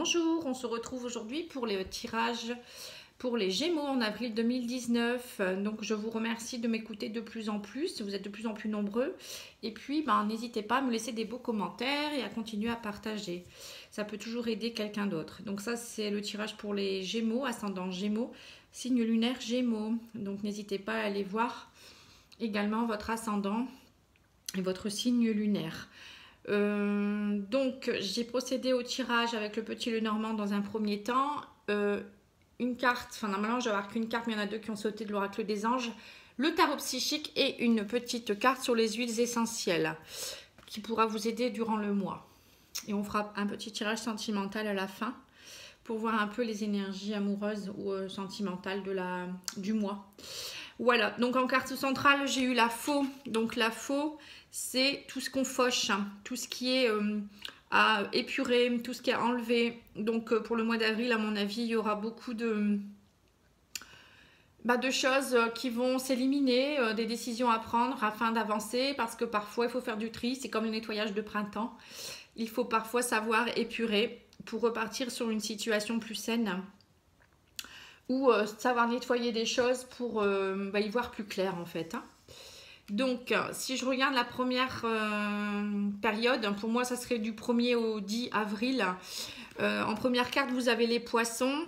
Bonjour, on se retrouve aujourd'hui pour le tirage pour les Gémeaux en avril 2019. Donc je vous remercie de m'écouter de plus en plus, vous êtes de plus en plus nombreux. Et puis n'hésitez pas à me laisser des beaux commentaires et à continuer à partager. Ça peut toujours aider quelqu'un d'autre. Donc ça c'est le tirage pour les Gémeaux, ascendant Gémeaux, signe lunaire Gémeaux. Donc n'hésitez pas à aller voir également votre ascendant et votre signe lunaire. Donc j'ai procédé au tirage avec le petit Lenormand dans un premier temps. Une carte, enfin normalement je vais avoir qu'une carte, mais il y en a deux qui ont sauté de l'oracle des anges. Le tarot psychique et une petite carte sur les huiles essentielles qui pourra vous aider durant le mois. Et on fera un petit tirage sentimental à la fin pour voir un peu les énergies amoureuses ou sentimentales du mois. Voilà, donc en carte centrale, j'ai eu la faux. Donc la faux, c'est tout ce qu'on fauche, hein, tout ce qui est à épurer, tout ce qui est à enlever. Donc pour le mois d'avril, à mon avis, il y aura beaucoup de choses qui vont s'éliminer, des décisions à prendre afin d'avancer, parce que parfois il faut faire du tri, c'est comme le nettoyage de printemps. Il faut parfois savoir épurer pour repartir sur une situation plus saine. Ou savoir nettoyer des choses pour y voir plus clair en fait. Hein. Donc, si je regarde la première période, pour moi, ça serait du 1er au 10 avril. En première carte, vous avez les poissons.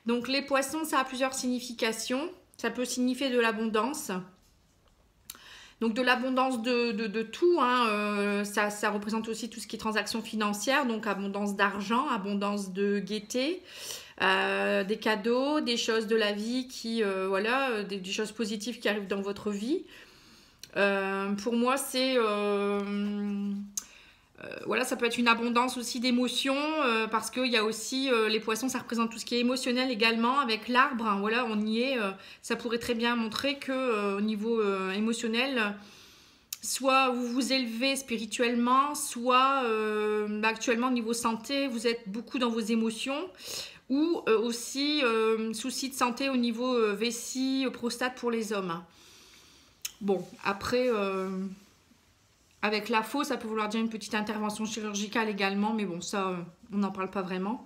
Donc, les poissons, ça a plusieurs significations. Ça peut signifier de l'abondance. Donc, de l'abondance de tout. Hein. Ça représente aussi tout ce qui est transactions financières. Donc, abondance d'argent, abondance de gaieté. Des cadeaux, des choses de la vie qui, des choses positives qui arrivent dans votre vie. Pour moi, c'est ça peut être une abondance aussi d'émotions parce qu'il y a aussi les poissons, ça représente tout ce qui est émotionnel également avec l'arbre. Hein, voilà, on y est. Ça pourrait très bien montrer que au niveau émotionnel, soit vous vous élevez spirituellement, soit actuellement au niveau santé, vous êtes beaucoup dans vos émotions. Ou aussi soucis de santé au niveau vessie, prostate pour les hommes. Bon, après, avec la faux, ça peut vouloir dire une petite intervention chirurgicale également, mais bon, ça, on n'en parle pas vraiment.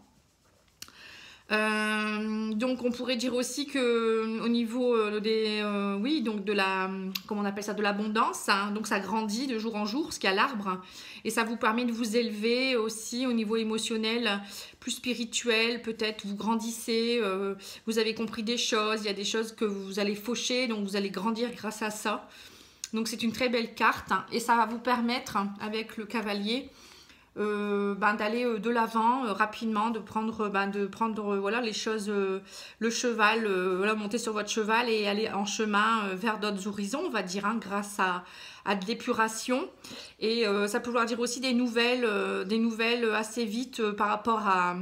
Donc, on pourrait dire aussi que au niveau donc de la, comment on appelle ça, de l'abondance, hein, donc ça grandit de jour en jour, parce qu'il y a l'arbre, et ça vous permet de vous élever aussi au niveau émotionnel, plus spirituel, peut-être vous grandissez, vous avez compris des choses, il y a des choses que vous allez faucher, donc vous allez grandir grâce à ça. Donc c'est une très belle carte, hein, et ça va vous permettre, avec le cavalier, d'aller de l'avant rapidement, de prendre les choses, le cheval, monter sur votre cheval et aller en chemin vers d'autres horizons, on va dire, hein, grâce à de l'épuration. Et ça peut vouloir dire aussi des nouvelles assez vite par rapport à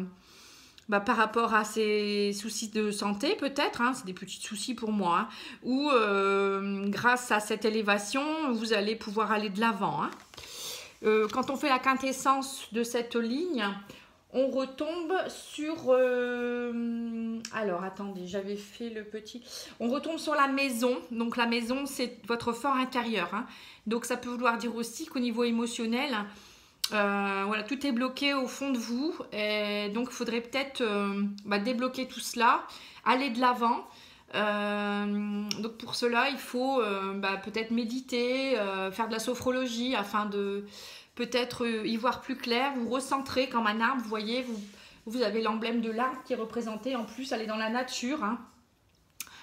ces soucis de santé peut-être, hein, c'est des petits soucis pour moi, hein, ou grâce à cette élévation, vous allez pouvoir aller de l'avant. Hein. Quand on fait la quintessence de cette ligne, on retombe sur... alors, attendez, j'avais fait le petit... On retombe sur la maison. Donc, la maison, c'est votre fort intérieur. Hein. Donc, ça peut vouloir dire aussi qu'au niveau émotionnel, tout est bloqué au fond de vous. Et donc, il faudrait peut-être débloquer tout cela, aller de l'avant. Donc pour cela il faut peut-être méditer, faire de la sophrologie afin de peut-être y voir plus clair, vous recentrer comme un arbre. Vous voyez, vous avez l'emblème de l'arbre qui est représenté, en plus aller dans la nature, hein.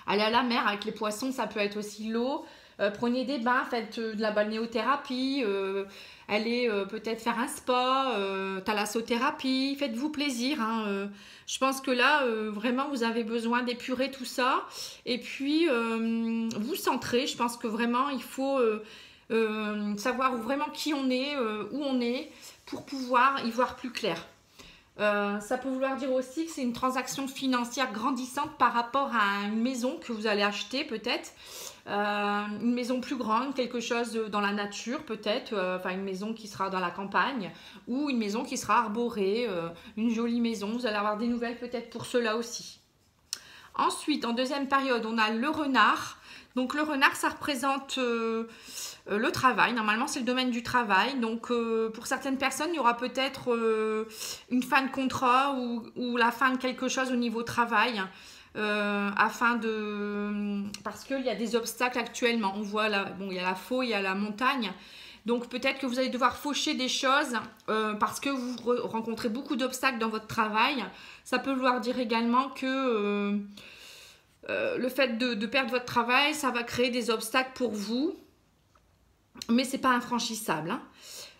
Aller à la mer avec les poissons, ça peut être aussi l'eau. Prenez des bains, faites de la balnéothérapie, allez peut-être faire un spa, thalassothérapie, faites-vous plaisir. Hein, je pense que là, vraiment, vous avez besoin d'épurer tout ça. Et puis, vous centrer. Je pense que vraiment, il faut savoir vraiment qui on est, où on est, pour pouvoir y voir plus clair. Ça peut vouloir dire aussi que c'est une transaction financière grandissante par rapport à une maison que vous allez acheter peut-être. Une maison plus grande, quelque chose dans la nature peut-être, une maison qui sera dans la campagne ou une maison qui sera arborée, une jolie maison. Vous allez avoir des nouvelles peut-être pour cela aussi. Ensuite, en deuxième période, on a le renard. Donc le renard, ça représente le travail. Normalement, c'est le domaine du travail. Donc pour certaines personnes, il y aura peut-être une fin de contrat ou la fin de quelque chose au niveau travail. Parce qu'il y a des obstacles actuellement. On voit là, bon, il y a la faux, il y a la montagne. Donc peut-être que vous allez devoir faucher des choses parce que vous rencontrez beaucoup d'obstacles dans votre travail. Ça peut vouloir dire également que le fait de perdre votre travail, ça va créer des obstacles pour vous. Mais ce n'est pas infranchissable. Hein.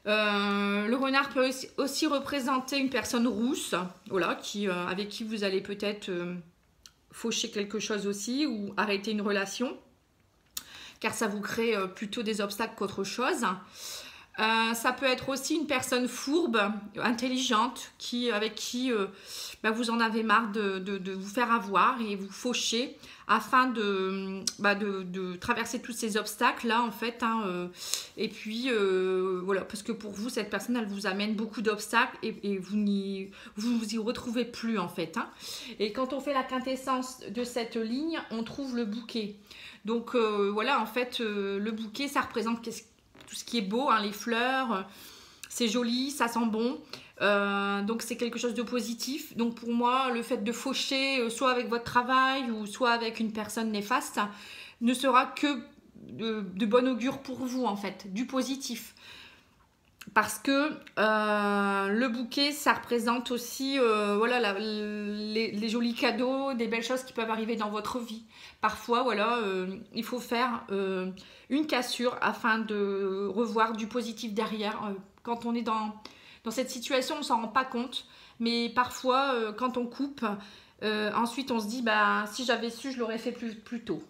Le renard peut aussi représenter une personne rousse, voilà, avec qui vous allez peut-être faucher quelque chose aussi ou arrêter une relation. Car ça vous crée plutôt des obstacles qu'autre chose. Ça peut être aussi une personne fourbe, intelligente, avec qui vous en avez marre de vous faire avoir et vous faucher afin de traverser tous ces obstacles-là, en fait. Hein, et puis, voilà, parce que pour vous, cette personne, elle vous amène beaucoup d'obstacles et vous y retrouvez plus, en fait. Hein. Et quand on fait la quintessence de cette ligne, on trouve le bouquet. Donc, voilà, en fait, le bouquet, ça représente tout ce qui est beau, hein, les fleurs, c'est joli, ça sent bon. Donc c'est quelque chose de positif. Donc pour moi, le fait de faucher soit avec votre travail ou soit avec une personne néfaste ne sera que de bon augure pour vous, en fait, du positif. Parce que le bouquet, ça représente aussi voilà, les jolis cadeaux, des belles choses qui peuvent arriver dans votre vie. Parfois, voilà, il faut faire une cassure afin de revoir du positif derrière. Quand on est dans cette situation, on ne s'en rend pas compte. Mais parfois, quand on coupe, ensuite on se dit, si j'avais su, je l'aurais fait plus tôt.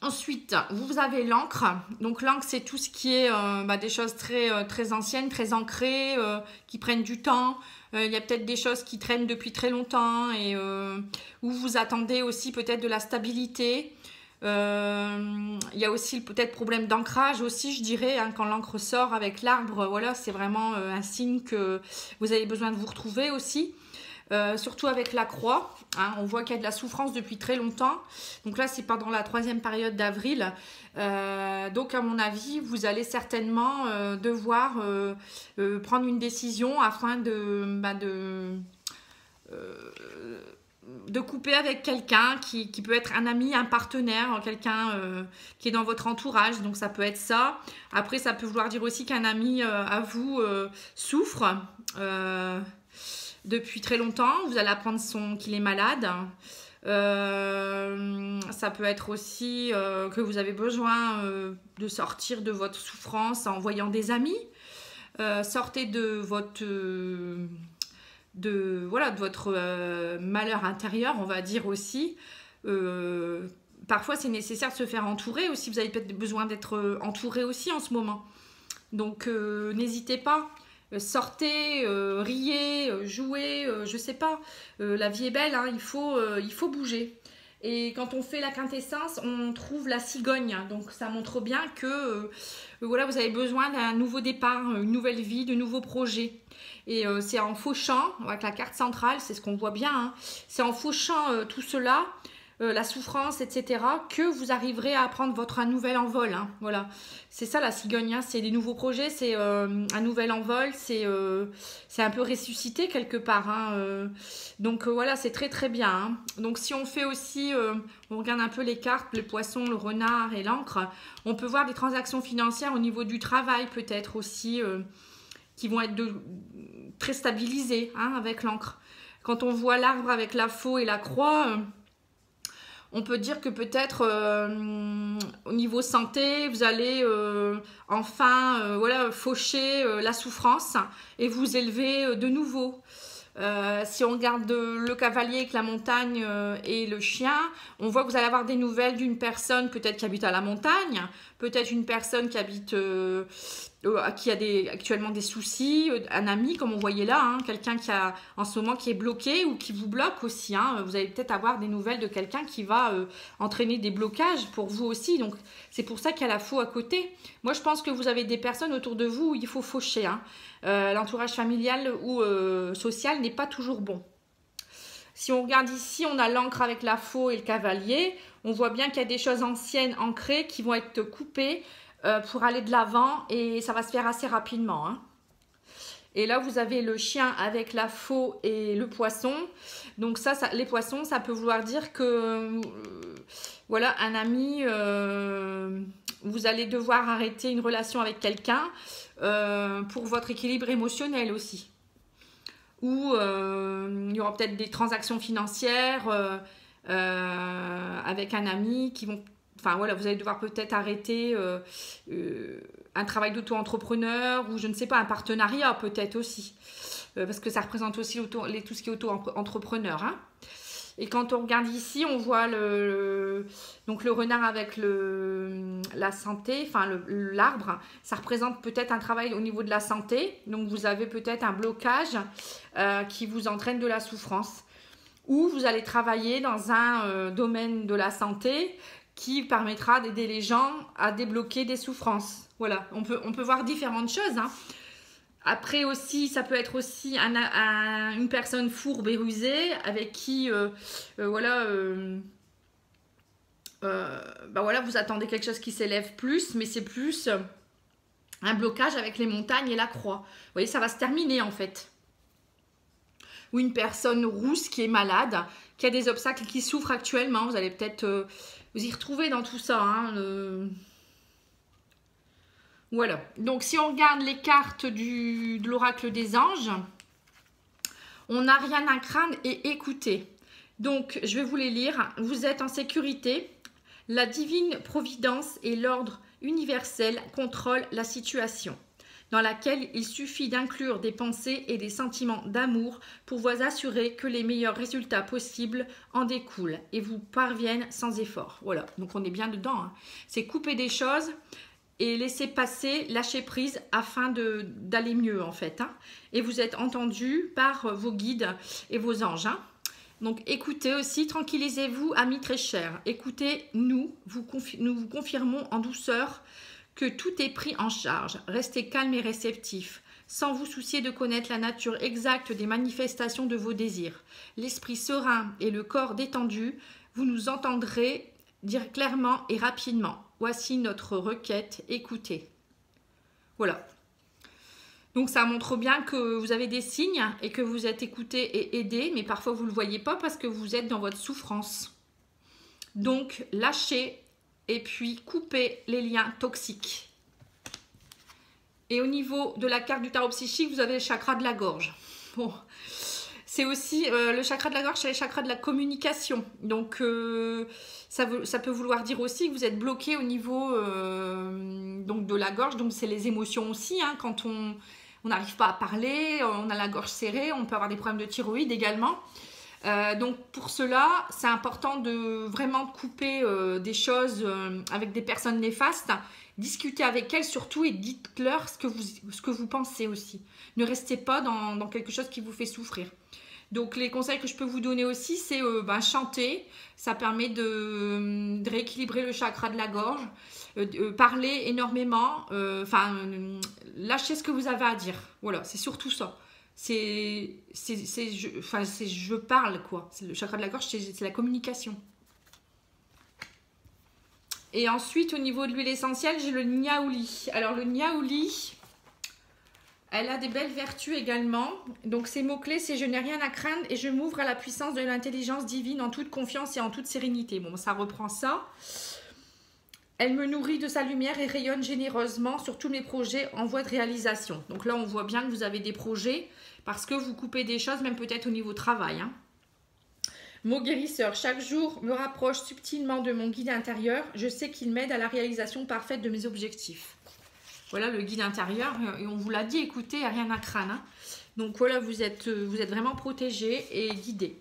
Ensuite, vous avez l'encre. Donc l'encre, c'est tout ce qui est des choses très anciennes, très ancrées, qui prennent du temps. Il y a peut-être des choses qui traînent depuis très longtemps et où vous attendez aussi peut-être de la stabilité. Il y a aussi peut-être problème d'ancrage aussi, je dirais, hein, quand l'encre sort avec l'arbre. Voilà, c'est vraiment un signe que vous avez besoin de vous retrouver aussi. Surtout avec la croix, hein, on voit qu'il y a de la souffrance depuis très longtemps. Donc là, c'est pendant la 3e période d'avril. Donc à mon avis, vous allez certainement devoir prendre une décision afin de couper avec quelqu'un qui peut être un ami, un partenaire, quelqu'un qui est dans votre entourage. Donc ça peut être ça. Après, ça peut vouloir dire aussi qu'un ami à vous souffre. Depuis très longtemps, vous allez apprendre qu'il est malade. Ça peut être aussi que vous avez besoin de sortir de votre souffrance en voyant des amis. Sortez de votre malheur intérieur, on va dire aussi. Parfois, c'est nécessaire de se faire entourer aussi. Vous avez peut-être besoin d'être entouré aussi en ce moment. Donc, n'hésitez pas. Sortez, riez, jouez, je sais pas. La vie est belle, hein, il faut bouger. Et quand on fait la quintessence, on trouve la cigogne. Donc ça montre bien que voilà, vous avez besoin d'un nouveau départ, une nouvelle vie, de nouveaux projets. Et c'est en fauchant, avec la carte centrale, c'est ce qu'on voit bien, hein, c'est en fauchant tout cela, la souffrance, etc., que vous arriverez à prendre votre nouvel envol. Hein, voilà, c'est ça la cigogne, hein, c'est des nouveaux projets, c'est un nouvel envol, c'est un peu ressuscité quelque part. Hein, donc voilà, c'est très très bien. Hein. Donc si on fait aussi, on regarde un peu les cartes, le poisson, le renard et l'encre, on peut voir des transactions financières au niveau du travail peut-être aussi, qui vont être très stabilisées, hein, avec l'encre. Quand on voit l'arbre avec la faux et la croix, on peut dire que peut-être au niveau santé, vous allez enfin voilà, faucher la souffrance et vous élever de nouveau. Si on regarde le cavalier avec la montagne et le chien, on voit que vous allez avoir des nouvelles d'une personne peut-être qui habite à la montagne, peut-être une personne qui habite qui a actuellement des soucis, un ami comme on voyait là, hein, quelqu'un qui a en ce moment qui est bloqué ou qui vous bloque aussi. Hein, vous allez peut-être avoir des nouvelles de quelqu'un qui va entraîner des blocages pour vous aussi. Donc c'est pour ça qu'il y a la faux à côté. Moi je pense que vous avez des personnes autour de vous où il faut faucher. Hein. L'entourage familial ou social n'est pas toujours bon. Si on regarde ici, on a l'encre avec la faux et le cavalier. On voit bien qu'il y a des choses anciennes, ancrées, qui vont être coupées pour aller de l'avant et ça va se faire assez rapidement. Hein. Et là, vous avez le chien avec la faux et le poisson. Donc ça les poissons, ça peut vouloir dire que, voilà, un ami, vous allez devoir arrêter une relation avec quelqu'un pour votre équilibre émotionnel aussi. Ou il y aura peut-être des transactions financières avec un ami qui vont... Enfin voilà, vous allez devoir peut-être arrêter un travail d'auto-entrepreneur ou je ne sais pas, un partenariat peut-être aussi. Parce que ça représente aussi tout ce qui est auto-entrepreneur. Hein. Et quand on regarde ici, on voit donc le renard avec la santé, enfin l'arbre. Ça représente peut-être un travail au niveau de la santé. Donc vous avez peut-être un blocage qui vous entraîne de la souffrance. Ou vous allez travailler dans un domaine de la santé qui permettra d'aider les gens à débloquer des souffrances. Voilà, on peut voir différentes choses. Hein. Après aussi, ça peut être aussi une personne fourbe et rusée avec qui, voilà, voilà, vous attendez quelque chose qui s'élève plus, mais c'est plus un blocage avec les montagnes et la croix. Vous voyez, ça va se terminer en fait. Ou une personne rousse qui est malade, qui a des obstacles, qui souffre actuellement. Vous allez peut-être vous y retrouver dans tout ça. Hein, Voilà. Donc, si on regarde les cartes de l'oracle des anges, on n'a rien à craindre et écouter. Donc, je vais vous les lire. Vous êtes en sécurité. La divine providence et l'ordre universel contrôlent la situation, dans laquelle il suffit d'inclure des pensées et des sentiments d'amour pour vous assurer que les meilleurs résultats possibles en découlent et vous parviennent sans effort. Voilà, donc on est bien dedans. Hein. C'est couper des choses et laisser passer, lâcher prise afin d'aller mieux en fait. Hein. Et vous êtes entendu par vos guides et vos anges. Hein. Donc écoutez aussi, tranquillisez-vous, amis très chers. Écoutez, nous vous confirmons en douceur que tout est pris en charge. Restez calme et réceptif, sans vous soucier de connaître la nature exacte des manifestations de vos désirs. L'esprit serein et le corps détendu, vous nous entendrez dire clairement et rapidement. Voici notre requête, écoutez. Voilà. Donc ça montre bien que vous avez des signes et que vous êtes écouté et aidé, mais parfois vous ne le voyez pas parce que vous êtes dans votre souffrance. Donc lâchez et puis coupez les liens toxiques. Et au niveau de la carte du tarot psychique, vous avez le chakra de la gorge. Bon, c'est aussi le chakra de la gorge, c'est le chakra de la communication. Donc ça peut vouloir dire aussi que vous êtes bloqué au niveau donc de la gorge. Donc c'est les émotions aussi. Hein, quand on n'arrive pas à parler, on a la gorge serrée, on peut avoir des problèmes de thyroïde également. Donc pour cela, c'est important de vraiment couper des choses avec des personnes néfastes. Discutez avec elles surtout et dites-leur ce que vous pensez aussi. Ne restez pas dans quelque chose qui vous fait souffrir. Donc les conseils que je peux vous donner aussi, c'est chanter. Ça permet de rééquilibrer le chakra de la gorge. Parler énormément. Lâchez ce que vous avez à dire. Voilà, c'est surtout ça. Je parle quoi. Le chakra de la gorge, c'est la communication. Et ensuite, au niveau de l'huile essentielle, j'ai le niaouli. Alors, le niaouli, elle a des belles vertus également. Donc, ces mots-clés, c'est « Je n'ai rien à craindre et je m'ouvre à la puissance de l'intelligence divine en toute confiance et en toute sérénité. » Bon, ça reprend ça. Elle me nourrit de sa lumière et rayonne généreusement sur tous mes projets en voie de réalisation. Donc là, on voit bien que vous avez des projets parce que vous coupez des choses, même peut-être au niveau travail. Hein. Mot guérisseur, chaque jour me rapproche subtilement de mon guide intérieur. Je sais qu'il m'aide à la réalisation parfaite de mes objectifs. Voilà le guide intérieur. Et on vous l'a dit, écoutez, il n'y a rien à craindre. Hein. Donc voilà, vous êtes vraiment protégé et guidé.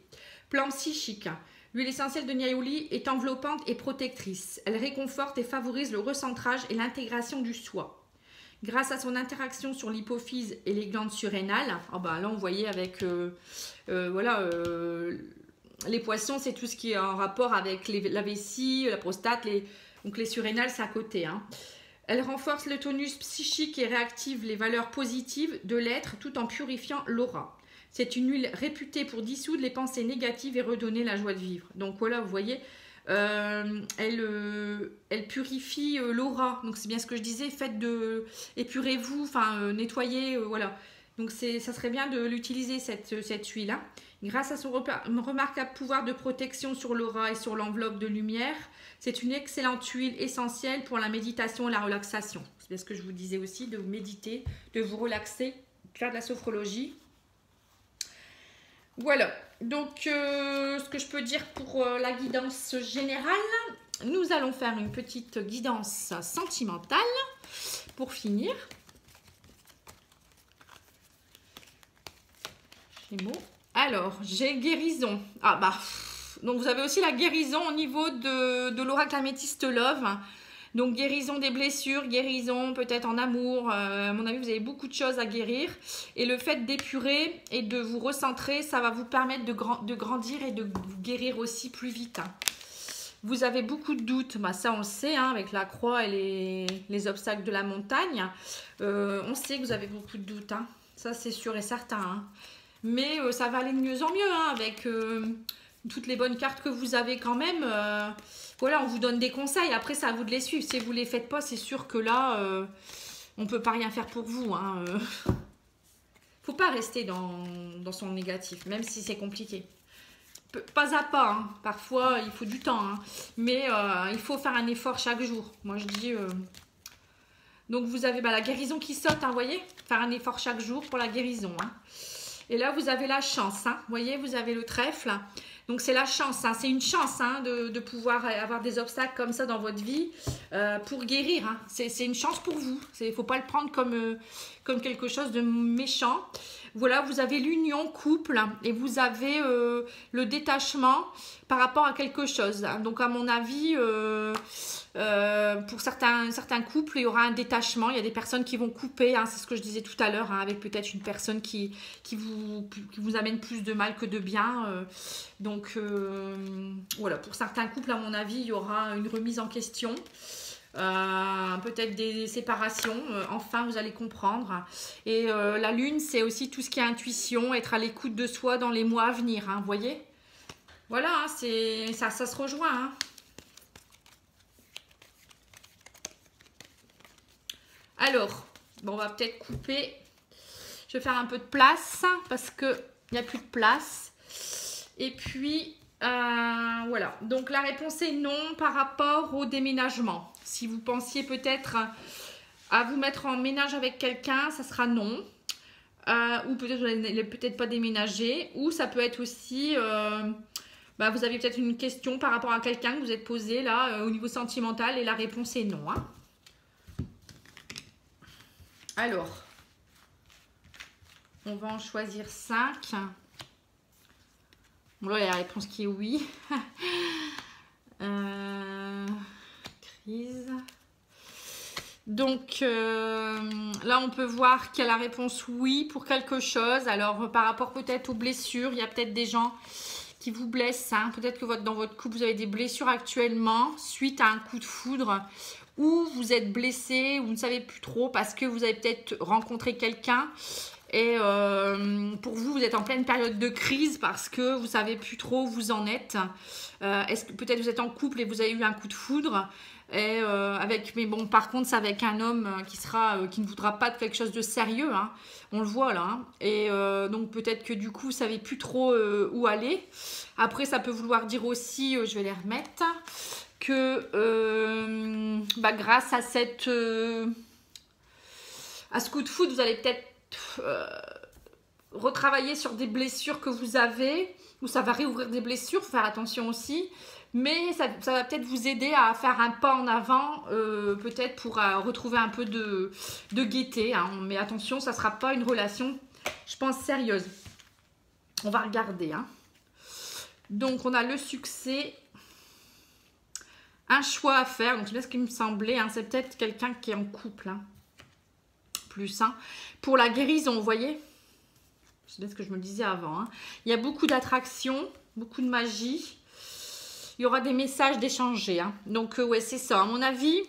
Plan psychique. L'huile essentielle de niaouli est enveloppante et protectrice. Elle réconforte et favorise le recentrage et l'intégration du soi. Grâce à son interaction sur l'hypophyse et les glandes surrénales, là on voyait avec les poissons, c'est tout ce qui est en rapport avec la vessie, la prostate, donc les surrénales, c'est à côté. Hein. Elle renforce le tonus psychique et réactive les valeurs positives de l'être tout en purifiant l'aura. C'est une huile réputée pour dissoudre les pensées négatives et redonner la joie de vivre. Donc voilà, vous voyez, elle purifie l'aura. Donc c'est bien ce que je disais, faites de épurez-vous, enfin nettoyez, voilà. Donc ça serait bien de l'utiliser cette huile, hein. Grâce à son remarquable pouvoir de protection sur l'aura et sur l'enveloppe de lumière, c'est une excellente huile essentielle pour la méditation et la relaxation. C'est bien ce que je vous disais aussi, de méditer, de vous relaxer, de faire de la sophrologie. Voilà, donc ce que je peux dire pour la guidance générale, nous allons faire une petite guidance sentimentale pour finir. Gémeaux. Alors, j'ai guérison. Ah bah, donc vous avez aussi la guérison au niveau de l'oracle améthyste love. Donc guérison des blessures, guérison peut-être en amour. À mon avis, vous avez beaucoup de choses à guérir. Et le fait d'épurer et de vous recentrer, ça va vous permettre de grandir et de vous guérir aussi plus vite. Vous avez beaucoup de doutes, bah ça on le sait, hein, avec la croix et les obstacles de la montagne. On sait que vous avez beaucoup de doutes, hein. Ça c'est sûr et certain, hein. Mais ça va aller de mieux en mieux, hein, avec toutes les bonnes cartes que vous avez quand même. Voilà, on vous donne des conseils. Après, c'est à vous de les suivre. Si vous ne les faites pas, c'est sûr que là, on ne peut pas rien faire pour vous, hein. Faut pas rester dans son négatif, même si c'est compliqué. Pas à pas, hein. Parfois, il faut du temps, hein. Mais il faut faire un effort chaque jour. Moi, je dis... Donc, vous avez la guérison qui saute, hein, vous voyez. Faire un effort chaque jour pour la guérison, hein. Et là, vous avez la chance, hein. Vous voyez, vous avez le trèfle. Donc, c'est la chance, hein. C'est une chance, hein, de pouvoir avoir des obstacles comme ça dans votre vie pour guérir, hein. C'est une chance pour vous. Il ne faut pas le prendre comme quelque chose de méchant. Voilà, vous avez l'union couple et vous avez le détachement par rapport à quelque chose. Donc, à mon avis... pour certains couples, il y aura un détachement. Il y a des personnes qui vont couper, hein, c'est ce que je disais tout à l'heure, hein, avec peut-être une personne qui vous amène plus de mal que de bien. Donc, voilà, pour certains couples, à mon avis, il y aura une remise en question. Peut-être des séparations. Enfin, vous allez comprendre. Et la lune, c'est aussi tout ce qui est intuition, être à l'écoute de soi dans les mois à venir. Hein, vous voyez? Voilà, hein, ça se rejoint, hein. Alors, bon, on va peut-être couper. Je vais faire un peu de place parce qu'il n'y a plus de place. Et puis, voilà. Donc, la réponse est non par rapport au déménagement. Si vous pensiez peut-être à vous mettre en ménage avec quelqu'un, ça sera non. Ou peut-être vous n'allez peut-être pas déménager. Ou ça peut être aussi... vous avez peut-être une question par rapport à quelqu'un que vous êtes posé là au niveau sentimental et la réponse est non, hein. Alors, on va en choisir 5. Bon, là, il y a la réponse qui est oui. Crise. Donc, là, on peut voir qu'il y a la réponse oui pour quelque chose. Alors, par rapport peut-être aux blessures, il y a peut-être des gens qui vous blessent, hein. Peut-être que dans votre couple, vous avez des blessures actuellement suite à un coup de foudre. Ou vous êtes blessé, ou vous ne savez plus trop parce que vous avez peut-être rencontré quelqu'un et pour vous, vous êtes en pleine période de crise parce que vous ne savez plus trop où vous en êtes. Est-ce que peut-être vous êtes en couple et vous avez eu un coup de foudre et mais bon, par contre, c'est avec un homme qui ne voudra pas de quelque chose de sérieux, hein. On le voit là, hein. Et donc peut-être que du coup, vous ne savez plus trop où aller. Après, ça peut vouloir dire aussi, je vais les remettre, que grâce à ce coup de foudre, vous allez peut-être retravailler sur des blessures que vous avez, ou ça va réouvrir des blessures, faut faire attention aussi, mais ça va peut-être vous aider à faire un pas en avant, peut-être pour retrouver un peu de gaieté, hein. Mais attention, ça ne sera pas une relation, je pense, sérieuse. On va regarder, hein. Donc, on a le succès, un choix à faire. Donc, c'est bien ce qui me semblait, hein. C'est peut-être quelqu'un qui est en couple, hein. Plus, hein. Pour la guérison, vous voyez, c'est bien ce que je me disais avant, hein. Il y a beaucoup d'attraction, beaucoup de magie. Il y aura des messages d'échanger, hein. Donc, ouais, c'est ça. À mon avis,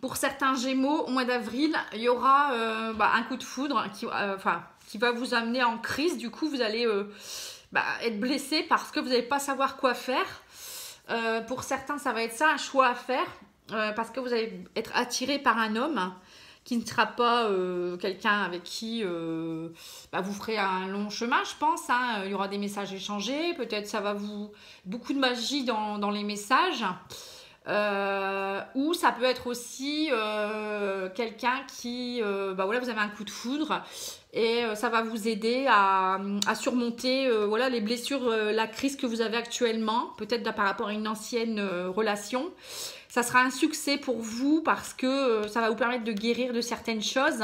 pour certains Gémeaux, au mois d'avril, il y aura un coup de foudre qui va vous amener en crise. Du coup, vous allez être blessé parce que vous n'allez pas savoir quoi faire. Pour certains, ça va être ça, un choix à faire, parce que vous allez être attiré par un homme qui ne sera pas quelqu'un avec qui vous ferez un long chemin, je pense. Hein. Il y aura des messages échangés, peut-être ça va vous... Beaucoup de magie dans les messages. Ou ça peut être aussi quelqu'un qui, voilà, vous avez un coup de foudre et ça va vous aider à surmonter voilà, les blessures, la crise que vous avez actuellement, peut-être par rapport à une ancienne relation. Ça sera un succès pour vous parce que ça va vous permettre de guérir de certaines choses.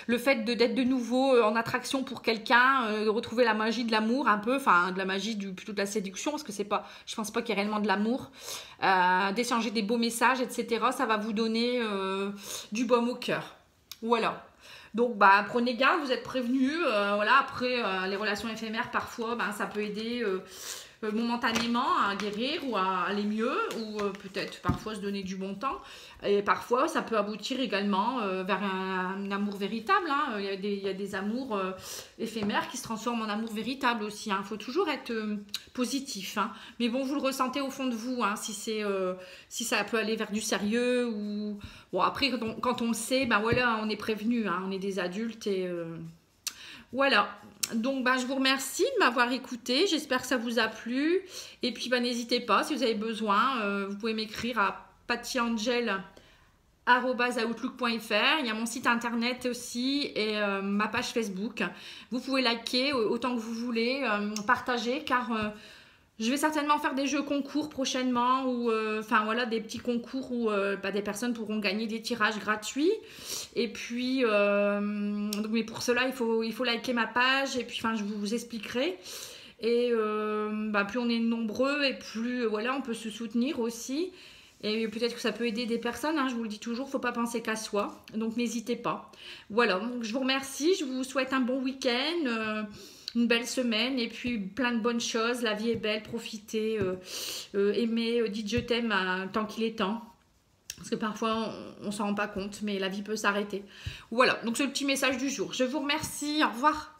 Le fait d'être de nouveau en attraction pour quelqu'un, de retrouver la magie de l'amour un peu, enfin de la magie plutôt de la séduction, parce que c'est pas, je pense pas qu'il y ait réellement de l'amour, d'échanger des beaux messages, etc. Ça va vous donner du baume au cœur. Voilà. Donc prenez garde, vous êtes prévenus. Voilà, après les relations éphémères parfois ça peut aider momentanément à guérir ou à aller mieux, ou peut-être parfois se donner du bon temps, et parfois ça peut aboutir également vers un amour véritable. Hein. Il y a des amours éphémères qui se transforment en amour véritable aussi. Il faut toujours être positif, hein. Mais bon, vous le ressentez au fond de vous, hein, si ça peut aller vers du sérieux, ou bon, après quand on le sait, voilà, on est prévenu, hein, on est des adultes et voilà. Donc, je vous remercie de m'avoir écouté. J'espère que ça vous a plu. Et puis, n'hésitez pas, si vous avez besoin, vous pouvez m'écrire à pattyangel@outlook.fr. Il y a mon site internet aussi et ma page Facebook. Vous pouvez liker autant que vous voulez, partager, car je vais certainement faire des jeux concours prochainement, ou voilà, des petits concours où des personnes pourront gagner des tirages gratuits. Et puis, mais pour cela, il faut liker ma page, et puis je vous expliquerai. Et plus on est nombreux, et plus voilà, on peut se soutenir aussi. Et peut-être que ça peut aider des personnes, hein, je vous le dis toujours, il ne faut pas penser qu'à soi. Donc n'hésitez pas. Voilà, donc je vous remercie, je vous souhaite un bon week-end. Une belle semaine, et puis plein de bonnes choses. La vie est belle, profitez, aimez, dites je t'aime tant qu'il est temps. Parce que parfois on ne s'en rend pas compte, mais la vie peut s'arrêter. Voilà, donc c'est le petit message du jour. Je vous remercie, au revoir.